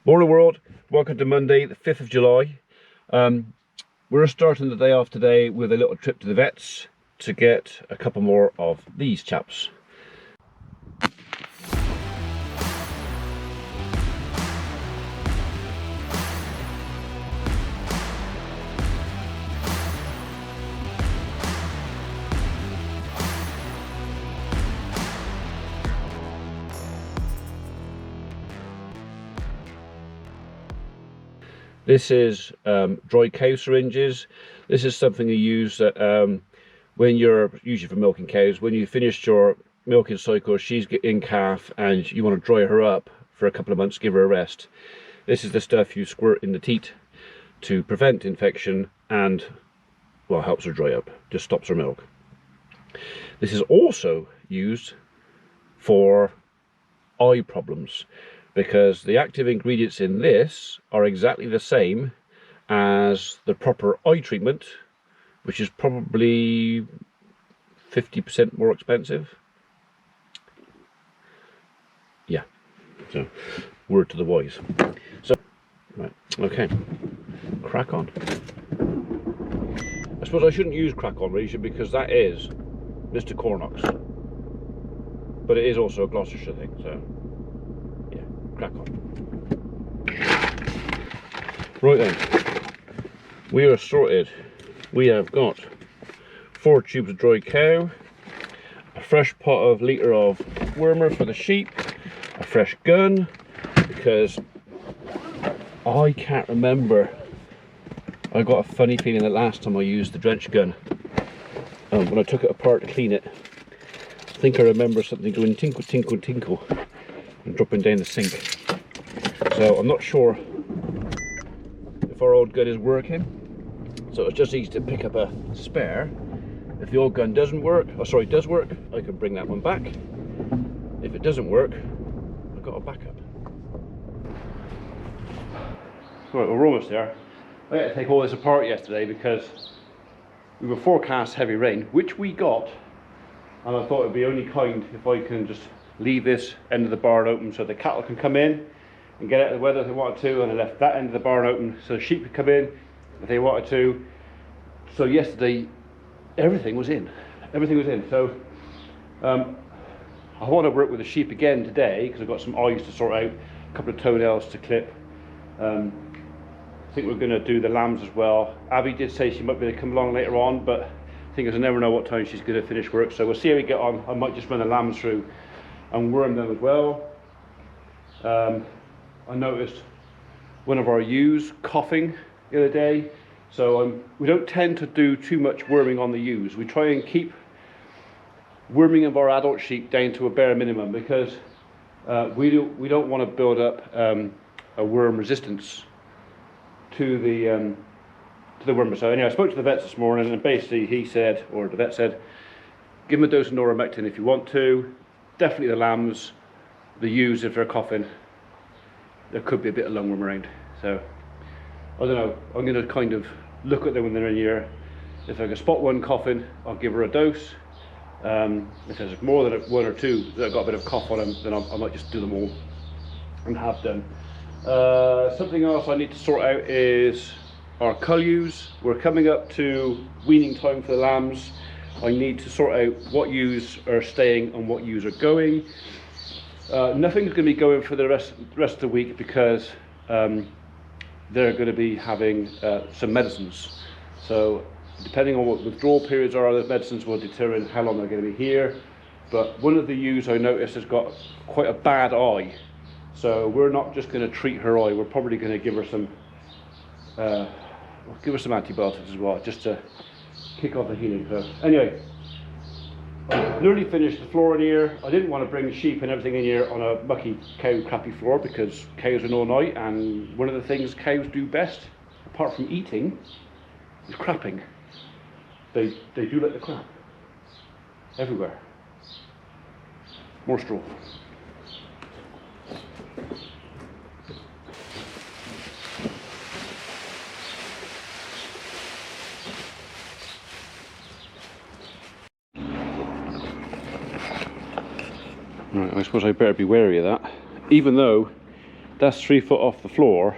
Morning world, welcome to Monday the 5th of July. We're starting the day off today with a little trip to the vets to get a couple more of these chaps. This is dry cow syringes. This is something you use when you're, usually for milking cows, when you finished your milking cycle, she's in calf and you want to dry her up for a couple of months, give her a rest. This is the stuff you squirt in the teat to prevent infection and, well, helps her dry up, just stops her milk. This is also used for eye problems, because the active ingredients in this are exactly the same as the proper eye treatment, which is probably 50% more expensive. Yeah, so word to the wise. So, right, okay, crack on. I suppose I shouldn't use crack on really, because that is Mr. Cornock's, but it is also a Gloucestershire thing, so crack on. Right then, we are sorted. We have got 4 tubes of dry cow, a fresh pot of litre of wormer for the sheep, a fresh gun, because I can't remember. I got a funny feeling that last time I used the drench gun, when I took it apart to clean it, I think I remember something going tinkle tinkle tinkle and dropping down the sink. So I'm not sure if our old gun is working, so it's just easy to pick up a spare. If the old gun doesn't work, oh sorry, does work, I can bring that one back. If it doesn't work, I've got a backup. Right, we're almost there. I had to take all this apart yesterday because we were forecast heavy rain, which we got, and I thought it'd be only kind if I can just leave this end of the barn open so the cattle can come in and get out of the weather if they wanted to, and I left that end of the barn open so the sheep could come in if they wanted to. So yesterday everything was in. So I want to work with the sheep again today because I've got some eyes to sort out, a couple of toenails to clip. I think we're going to do the lambs as well. Abby did say she might be able to come along later on, but the thing is I never know what time she's going to finish work, so we'll see how we get on. I might just run the lambs through and worm them as well. I noticed one of our ewes coughing the other day, so we don't tend to do too much worming on the ewes. We try and keep worming of our adult sheep down to a bare minimum because we don't want to build up a worm resistance to the wormer. So anyway, I spoke to the vets this morning, and basically he said, or the vet said, give them a dose of noromectin if you want to. Definitely the lambs, the ewes if they're coughing, there could be a bit of lungworm around. So I don't know, I'm going to kind of look at them when they're in here. If I can spot one coughing, I'll give her a dose. If there's more than 1 or 2 that have got a bit of cough on them, then I might just do them all and have done. Something else I need to sort out is our cull ewes. We're coming up to weaning time for the lambs. I need to sort out what ewes are staying and what ewes are going. Nothing's going to be going for the rest of the week because they're going to be having some medicines. So depending on what withdrawal periods are, the medicines will determine how long they're going to be here. But one of the ewes I noticed has got quite a bad eye. So we're not just going to treat her eye, we're probably going to give her some antibiotics as well, just to kick off the healing curve. Anyway, I nearly finished the floor in here. I didn't want to bring the sheep and everything in here on a mucky cow crappy floor because cows are all night, and one of the things cows do best, apart from eating, is crapping. They do like the crap. Everywhere. More straw. Right, I suppose I better be wary of that. Even though that's 3 foot off the floor.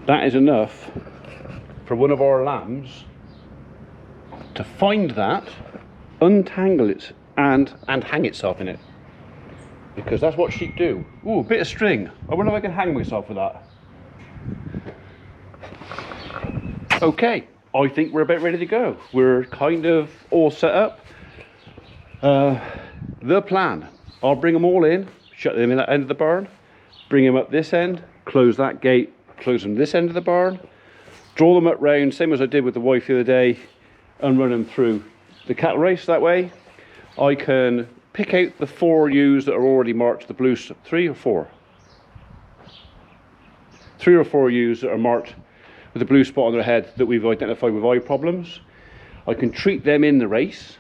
That is enough for one of our lambs to find that, untangle it, and hang itself in it. Because that's what sheep do. Ooh, a bit of string. I wonder if I can hang myself with that. Okay, I think we're about ready to go. We're kind of all set up. The plan, I'll bring them all in, shut them in that end of the barn, bring them up this end, close that gate, close them this end of the barn, draw them up round, same as I did with the wife the other day, and run them through the cattle race. That way I can pick out the 4 ewes that are already marked, the blue, 3 or 4? 3 or 4 ewes that are marked with a blue spot on their head that we've identified with eye problems. I can treat them in the race.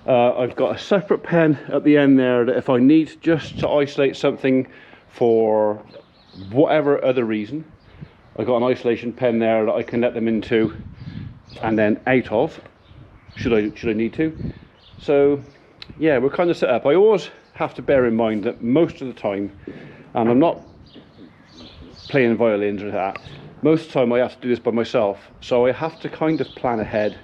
I've got a separate pen at the end there that if I need just to isolate something for whatever other reason, I've got an isolation pen there that I can let them into and then out of, should I need to. So yeah, we're kind of set up. I always have to bear in mind that most of the time, and I'm not playing violins or that, most of the time I have to do this by myself, so I have to kind of plan ahead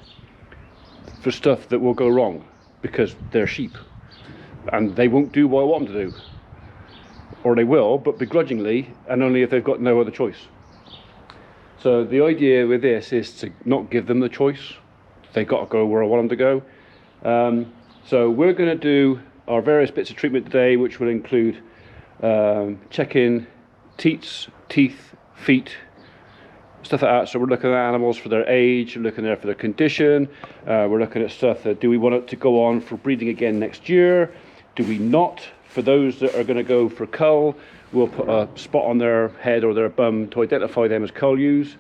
for stuff that will go wrong, because they're sheep and they won't do what I want them to do, or they will, but begrudgingly, and only if they've got no other choice. So the idea with this is to not give them the choice. They've got to go where I want them to go. So we're going to do our various bits of treatment today, which will include checking teats, teeth, feet, stuff like that. So we're looking at animals for their age, we're looking there for their condition, we're looking at stuff that, do we want it to go on for breeding again next year, do we not? For those that are going to go for cull, we'll put a spot on their head or their bum to identify them as cull ewes.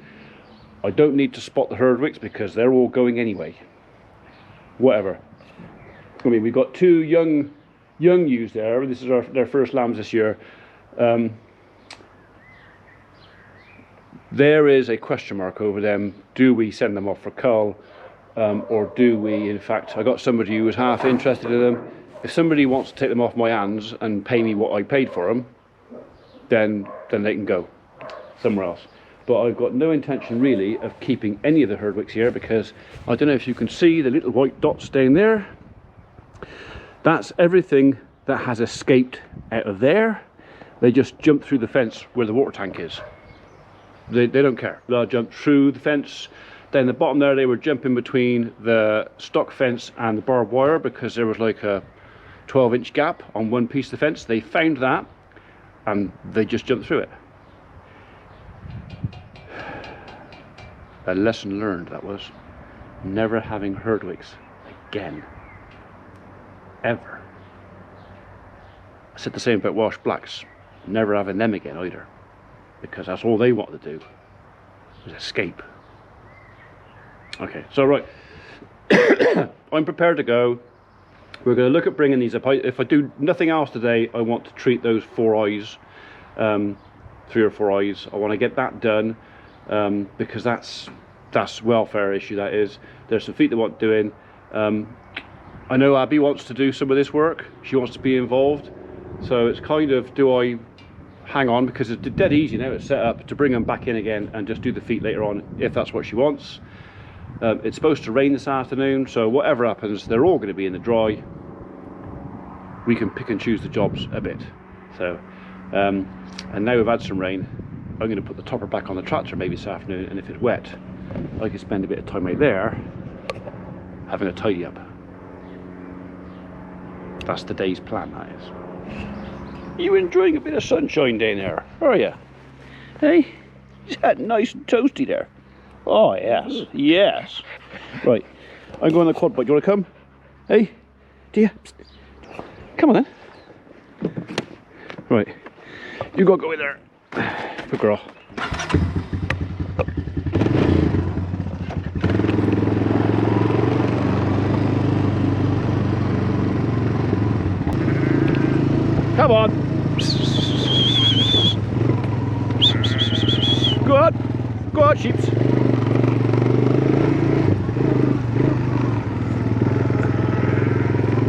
I don't need to spot the Herdwicks because they're all going anyway. Whatever. I mean, we've got 2 young ewes there. This is their first lambs this year. There is a question mark over them. Do we send them off for cull, or do we, in fact, I got somebody who was half interested in them. If somebody wants to take them off my hands and pay me what I paid for them, then they can go somewhere else. But I've got no intention really of keeping any of the Herdwicks here, because I don't know if you can see the little white dots down there. That's everything that has escaped out of there. They just jump through the fence where the water tank is. They don't care. They'll jump through the fence. Down the bottom there, they were jumping between the stock fence and the barbed wire, because there was like a 12-inch gap on one piece of the fence. They found that and they just jumped through it. A lesson learned, that was. Never having Herdwicks again. Ever. I said the same about Welsh Blacks. Never having them again either, because that's all they wanted to do, was escape. Okay, so right, I'm prepared to go. We're going to look at bringing these up. If I do nothing else today, I want to treat those 4 eyes, 3 or 4 eyes. I want to get that done, because that's welfare issue, that is. There's some feet that want doing. I know Abby wants to do some of this work. She wants to be involved. So it's kind of, do I hang on, because it's dead easy now, it's set up to bring them back in again and just do the feet later on if that's what she wants. It's supposed to rain this afternoon, so whatever happens, they're all going to be in the dry. We can pick and choose the jobs a bit. So and now we've had some rain, I'm going to put the topper back on the tractor maybe this afternoon, and if it's wet I can spend a bit of time right there having a tidy up. That's the day's plan, that is. Are you enjoying a bit of sunshine down there, are you? Hey, is that nice and toasty there? Oh yes, yes. Right, I'm going on the quad bike. Do you want to come? Hey, do you? Come on then. Right, you got to go in there. Good girl. Come on. Go on. Go on, sheeps.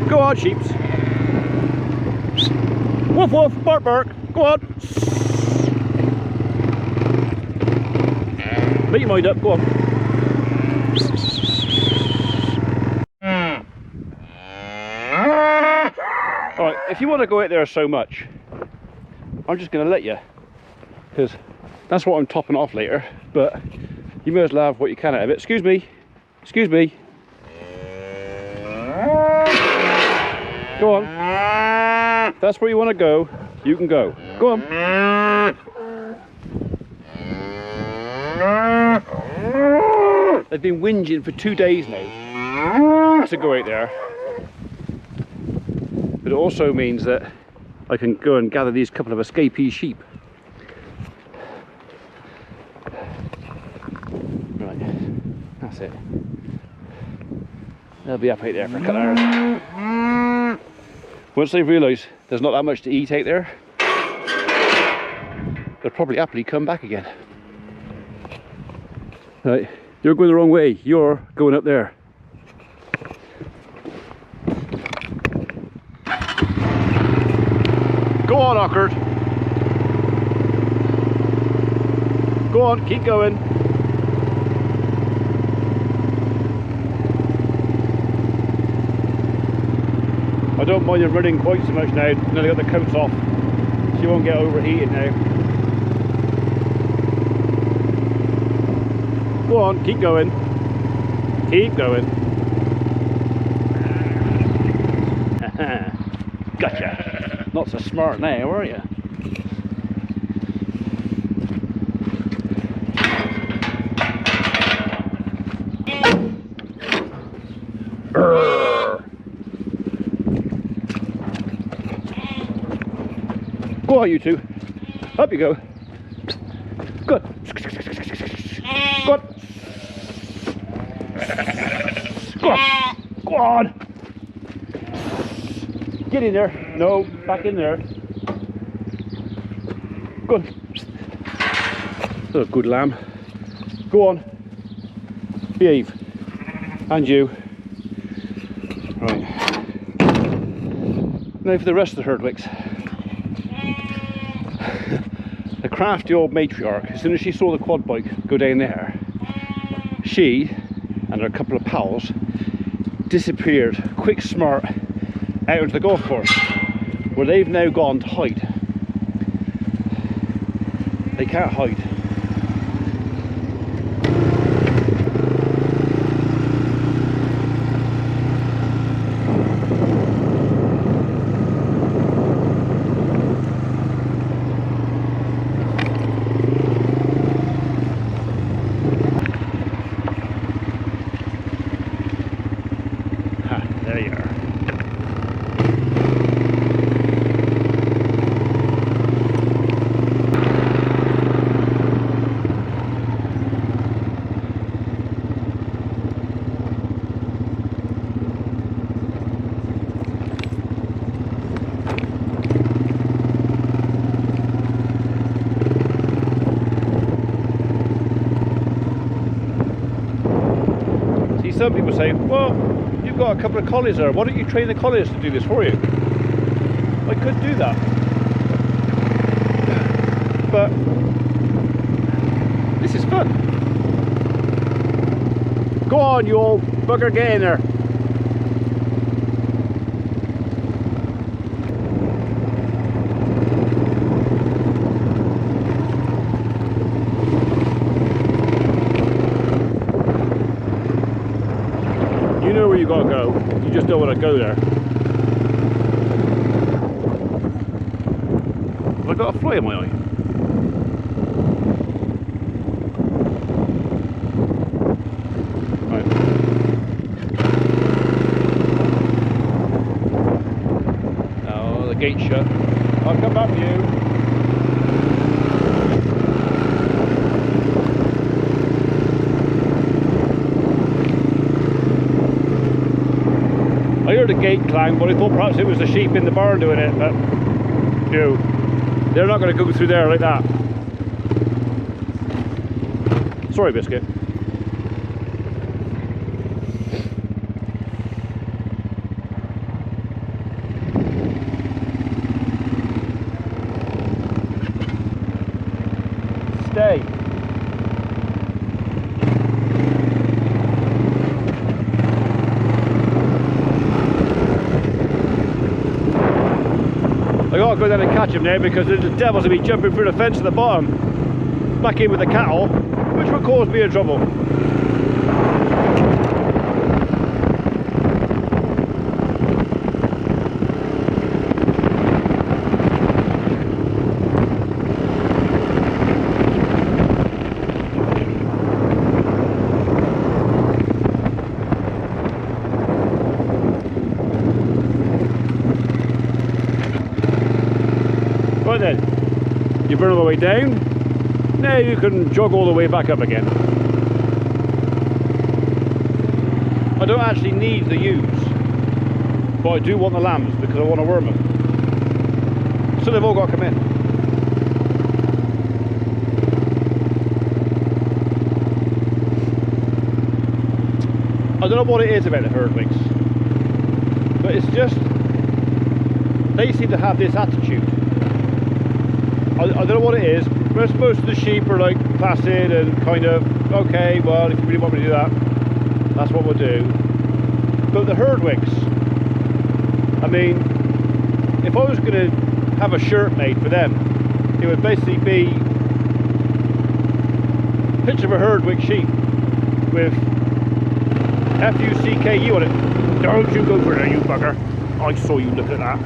Go on, sheeps. Woof woof, bark bark. Go Go on. Make your mind up, go on. Alright, if you want to go out there so much, I'm just going to let you, because that's what I'm topping off later, but you may as well have what you can out of it. Excuse me, excuse me. Go on. If that's where you want to go, you can go. Go on. They've been whinging for 2 days now to go out there. But it also means that I can go and gather these couple of escapee sheep. Right, that's it. They'll be up out there for a couple of hours. Once they've realised there's not that much to eat out there, they'll probably happily come back again. Right, you're going the wrong way, you're going up there. Go on, Ockard. Go on, keep going. I don't mind you running quite so much now. Now they got the coats off, so you won't get overheated now. Go on, keep going. Keep going. Gotcha. Not so smart now, are you? Go on, you two. Up you go. Good. Good. Go on. Go on. Get in there. No, back in there. Good. Oh, good lamb. Go on. Behave. And you. Right. Now for the rest of the Herdwicks. The crafty old matriarch, as soon as she saw the quad bike go down there, she and her couple of pals disappeared, quick smart, out into the golf course, where they've now gone to hide. They can't hide. There you are. See, some people say, well, you've got a couple of collies there, why don't you train the collies to do this for you? I could do that, but this is fun. Go on, you old bugger, get in there. You know where you gotta go, you just don't want to go there. Have I got a fly in my eye? Right. Oh, the gate's shut. I'll come back to you. I heard a gate clang, but I thought perhaps it was the sheep in the barn doing it, but no, they're not going to go through there like that. Sorry, Biscuit. stay. I gotta go down and catch him now because the devils will be jumping through the fence at the bottom, back in with the cattle, which will cause me a trouble. Right then, you've run all the way down, now you can jog all the way back up again. I don't actually need the ewes, but I do want the lambs because I want to worm them. So they've all got to come in. I don't know what it is about the Herdwicks, but it's just, they seem to have this attitude. I don't know what it is. Most of the sheep are like placid and kind of, okay, well, if you really want me to do that, that's what we'll do. But the Herdwicks, I mean, if I was going to have a shirt made for them, it would basically be a picture of a Herdwick sheep with F-U-C-K-U on it. Don't you go for there, you bugger. I saw you look at that.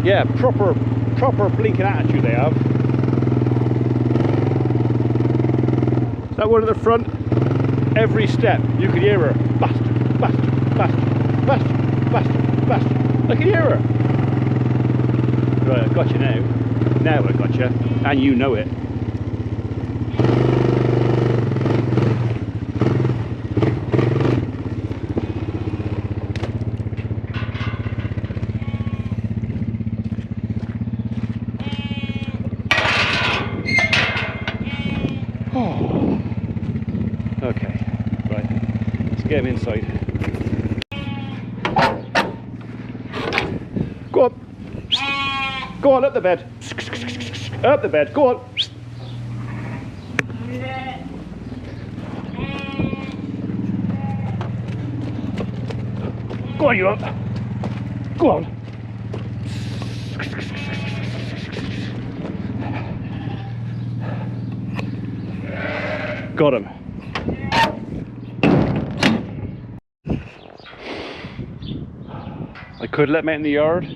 Yeah, proper blinking attitude they have. That one at the front, every step you could hear her. Bastard, bastard, bastard, bastard, bastard, bastard. I can hear her. Right, I've got you now. Now I got you, and you know it. Oh. Okay, right, let's get him inside. Go on. Go on, up the bed. Up the bed, go on. Go on, you up. Go on. Got him. I could let him out in the yard,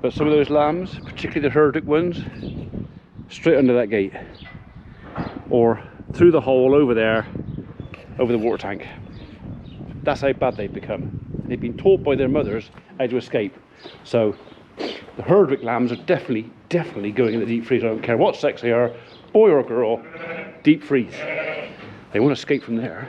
but some of those lambs, particularly the Herdwick ones, straight under that gate or through the hole over there, over the water tank. That's how bad they've become. They've been taught by their mothers how to escape. So the Herdwick lambs are definitely going in the deep freeze. I don't care what sex they are, boy or girl, deep freeze. They won't escape from there.